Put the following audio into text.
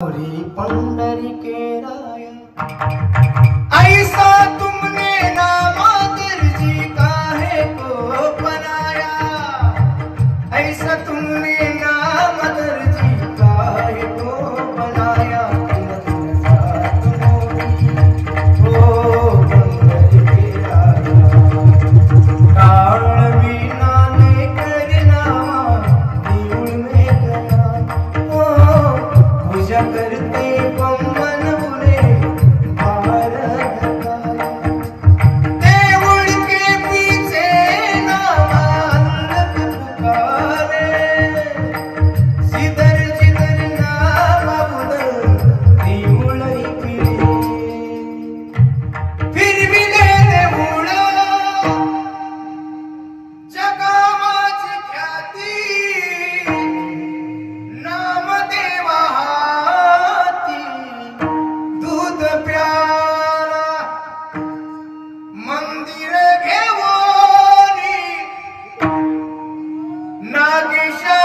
पंडरी के राया ऐसा तुमने नामादर जी काहे को बनाया, ऐसा तुमने नामादर जी काहे को बनाया। ओ पंडरी के राया कारण बिना लेकर नामा देऊळ में गया, पूजा करते बम्मन उरे बाहर धकाया। देऊळ के पीछे नामा पुकारे, जिधर जिधर नामा उधर देऊळ ही फिरे। फिर भी ले देऊळ जगामाची ख्याती, नामदेवा हाती दूध प्याला मंदिर घेऊनी नागेशा